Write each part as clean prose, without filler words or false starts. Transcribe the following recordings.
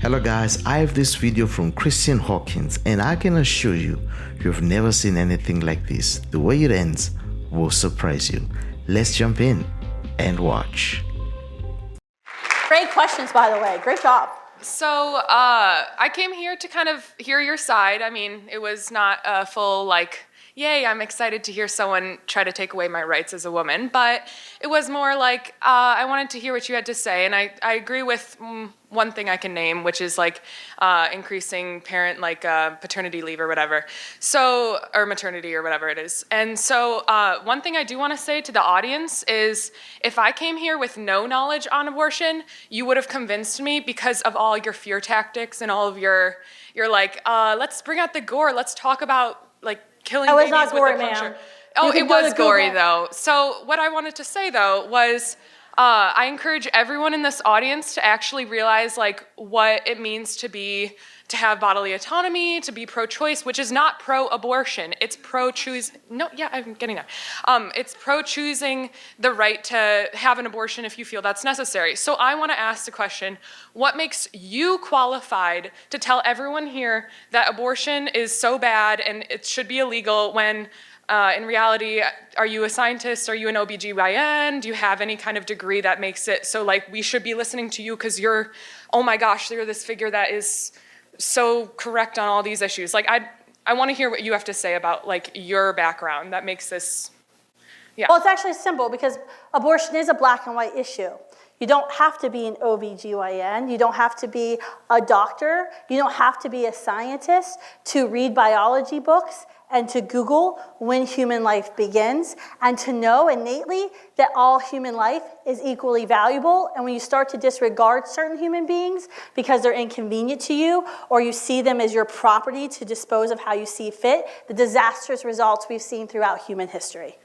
Hello guys, I have this video from Kristan Hawkins and I can assure you, you've never seen anything like this. The way it ends will surprise you. Let's jump in and watch. Great questions, by the way. Great job. So I came here to kind of hear your side. I mean, it was not a full like, yay, I'm excited to hear someone try to take away my rights as a woman, but it was more like I wanted to hear what you had to say, and I agree with one thing I can name, which is like increasing parent paternity leave or whatever, so, or maternity or whatever it is. And so one thing I do want to say to the audience is if I came here with no knowledge on abortion, you would have convinced me because of all your fear tactics and all of your like, let's bring out the gore, let's talk about like killing babies not with gory, a puncture. ma'am. Oh, it was gory Google. though. So what I wanted to say though was I encourage everyone in this audience to actually realize like what it means to have bodily autonomy, to be pro-choice, which is not pro-abortion. It's pro-choose. No, yeah, I'm getting that. It's pro-choosing the right to have an abortion if you feel that's necessary. So I want to ask the question: what makes you qualified to tell everyone here that abortion is so bad and it should be illegal when? In reality, are you a scientist? Are you an OBGYN? Do you have any kind of degree that makes it so like we should be listening to you because you're, oh my gosh, you're this figure that is so correct on all these issues. Like I want to hear what you have to say about like your background that makes this, yeah. Well, it's actually simple because abortion is a black and white issue. You don't have to be an OBGYN. You don't have to be a doctor. You don't have to be a scientist to read biology books and to Google when human life begins, and to know innately that all human life is equally valuable. And when you start to disregard certain human beings because they're inconvenient to you, or you see them as your property to dispose of how you see fit, the disastrous results we've seen throughout human history.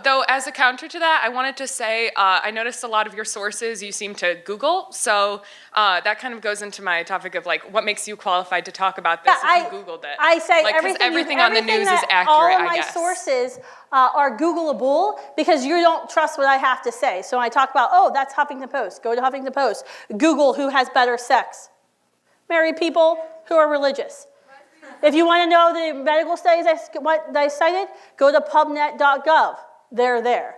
Though, as a counter to that, I wanted to say I noticed a lot of your sources you seem to Google, so that kind of goes into my topic of like what makes you qualified to talk about this if you Googled it. I say like, everything on the news is accurate, all of I my guess. sources are Googleable because you don't trust what I have to say. So when I talk about, oh, that's Huffington Post, go to Huffington Post. Google who has better sex. Married people who are religious. If you want to know the medical studies that I cited, go to pubnet.gov. They're there.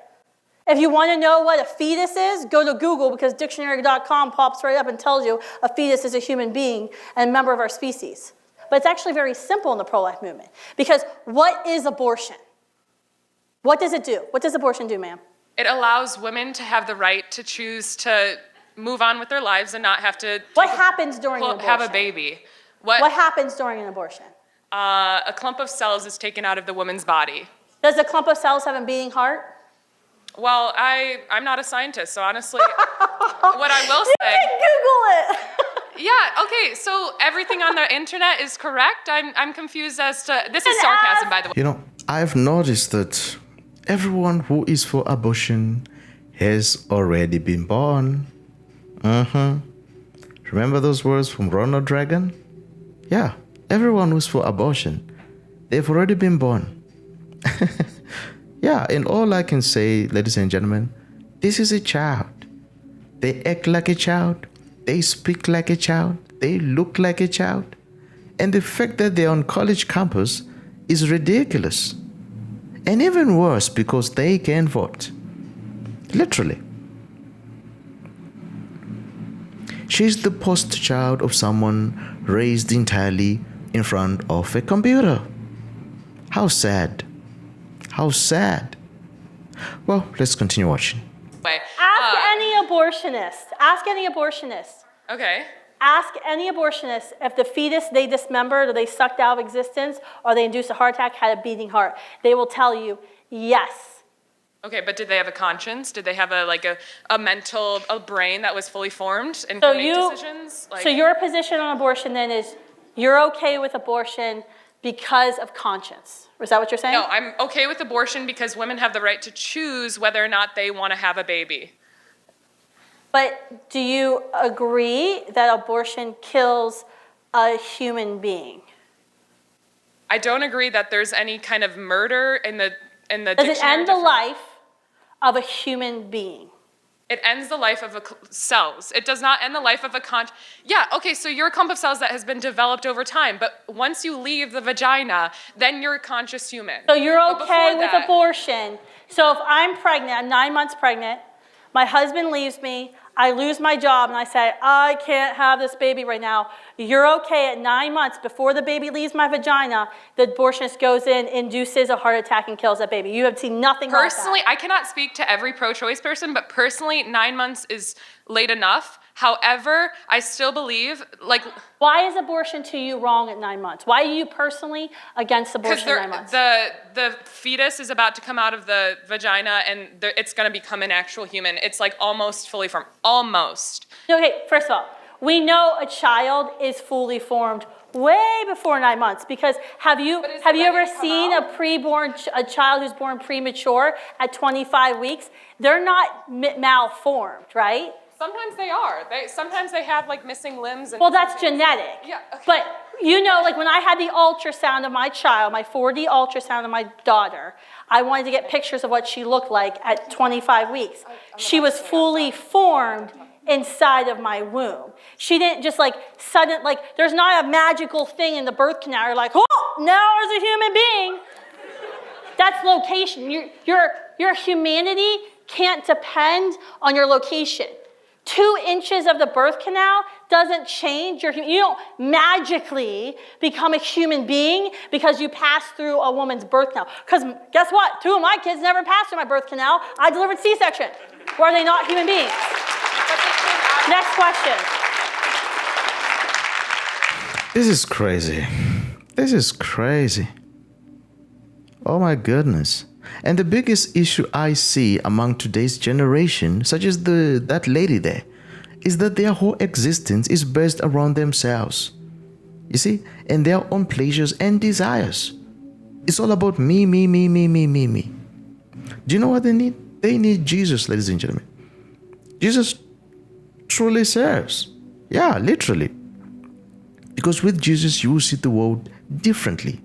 If you want to know what a fetus is, go to Google because dictionary.com pops right up and tells you a fetus is a human being and a member of our species. But it's actually very simple in the pro-life movement because what is abortion? What does it do? What does abortion do, ma'am? It allows women to have the right to choose to move on with their lives and not have to What happens during an abortion? have a baby. What happens during an abortion? A clump of cells is taken out of the woman's body. Does a clump of cells have a beating heart? Well, I'm not a scientist, so honestly, what I will say... You can Google it! Yeah, okay, so everything on the internet is correct? I'm confused as to... This is sarcasm, by the way. You know, I've noticed that everyone who is for abortion has already been born. Remember those words from Ronald Reagan? Yeah, everyone who's for abortion, they've already been born. Yeah, and all I can say, ladies and gentlemen, this is a child. They act like a child. They speak like a child. They look like a child. And the fact that they're on college campus is ridiculous. And even worse, because they can vote. Literally. She's the poster child of someone raised entirely in front of a computer. How sad. How sad. Well, let's continue watching. Ask any abortionist. Ask any abortionist. Okay. Ask any abortionist if the fetus they dismembered or they sucked out of existence or they induced a heart attack had a beating heart. They will tell you yes. Okay, but did they have a conscience? Did they have a mental, a brain that was fully formed and could make decisions? So your position on abortion then is you're okay with abortion because of conscience. Is that what you're saying? No, I'm okay with abortion because women have the right to choose whether or not they want to have a baby. But do you agree that abortion kills a human being? I don't agree that there's any kind of murder in the Does it end the life of a human being? It ends the life of cells. It does not end the life of a Yeah, okay, so you're a clump of cells that has been developed over time, but once you leave the vagina, then you're a conscious human. So you're okay with abortion. So if I'm pregnant, I'm 9 months pregnant, my husband leaves me, I lose my job, and I say, I can't have this baby right now. You're okay at 9 months before the baby leaves my vagina, the abortionist goes in, induces a heart attack, and kills that baby. You have seen nothing like that. Personally, I cannot speak to every pro-choice person, but personally, 9 months is late enough. However, I still believe, why is abortion to you wrong at 9 months? Why are you personally against abortion at 9 months? The fetus is about to come out of the vagina, and it's going to become an actual human. It's like almost fully formed. Almost. Okay, first of all, we know a child is fully formed way before 9 months, because have you ever seen a child who's born premature at 25 weeks? They're not malformed, right? Sometimes they are. Sometimes they have missing limbs. Well, that's genetic. Yeah. Okay. But when I had the ultrasound of my child, my 4D ultrasound of my daughter, I wanted to get pictures of what she looked like at 25 weeks. She was fully formed inside of my womb. She didn't just there's not a magical thing in the birth canal. You're like, oh, now there's a human being. That's location. Your humanity can't depend on your location. 2 inches of the birth canal doesn't change you don't magically become a human being because you pass through a woman's birth canal. Because guess what? 2 of my kids never passed through my birth canal. I delivered C-section. Were they not human beings? Next question. This is crazy. This is crazy. Oh my goodness. And the biggest issue I see among today's generation, such as that lady there, is that their whole existence is based around themselves. You see? And their own pleasures and desires. It's all about me, me, me, me, me, me, me. Do you know what they need? They need Jesus, ladies and gentlemen. Jesus truly serves. Yeah, literally. Because with Jesus, you will see the world differently.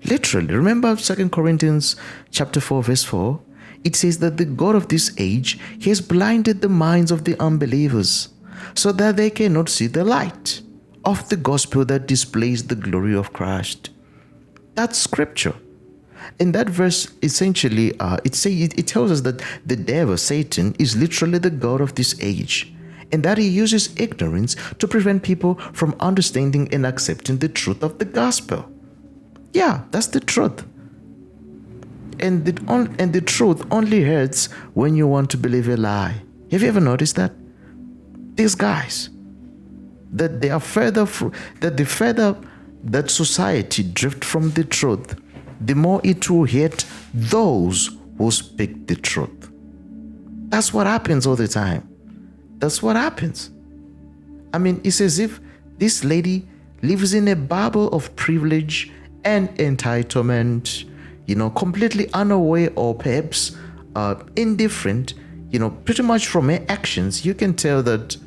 Literally. Remember 2 Corinthians chapter 4, verse 4? It says that the God of this age, he has blinded the minds of the unbelievers so that they cannot see the light of the gospel that displays the glory of Christ. That's scripture. In that verse, essentially, it tells us that the devil, Satan, is literally the God of this age, and that he uses ignorance to prevent people from understanding and accepting the truth of the gospel. Yeah, that's the truth. And the truth only hurts when you want to believe a lie. Have you ever noticed that? These guys, that the further that society drift from the truth, the more it will hate those who speak the truth. That's what happens all the time. That's what happens. I mean, it's as if this lady lives in a bubble of privilege and entitlement, completely unaware or perhaps indifferent, pretty much from her actions, you can tell that,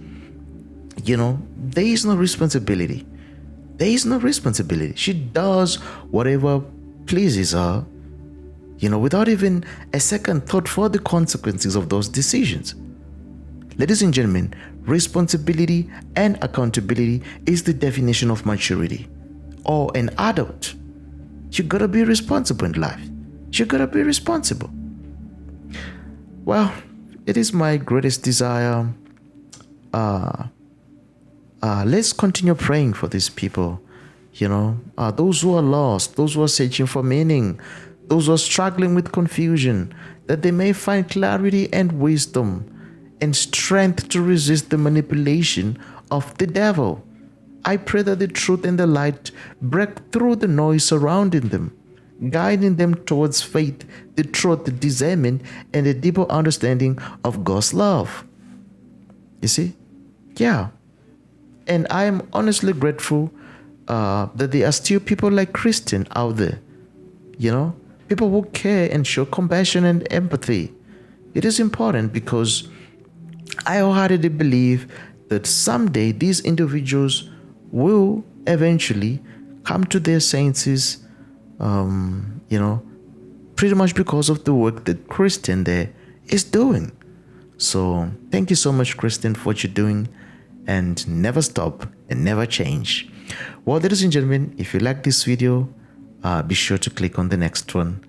there is no responsibility. There is no responsibility. She does whatever pleases her, without even a second thought for the consequences of those decisions. Ladies and gentlemen, responsibility and accountability is the definition of maturity or an adult. You gotta be responsible in life. You gotta be responsible. Well, it is my greatest desire. Let's continue praying for these people. Those who are lost, those who are searching for meaning, those who are struggling with confusion, that they may find clarity and wisdom and strength to resist the manipulation of the devil. I pray that the truth and the light break through the noise surrounding them, guiding them towards faith, the truth, the discernment, and a deeper understanding of God's love. You see? Yeah. And I am honestly grateful that there are still people like Kristan out there. People who care and show compassion and empathy. It is important because I wholeheartedly believe that someday these individuals will eventually come to their senses, pretty much because of the work that Kristan there is doing. So thank you so much, Kristan, for what you're doing, and never stop and never change. Well, ladies and gentlemen, if you like this video, be sure to click on the next one.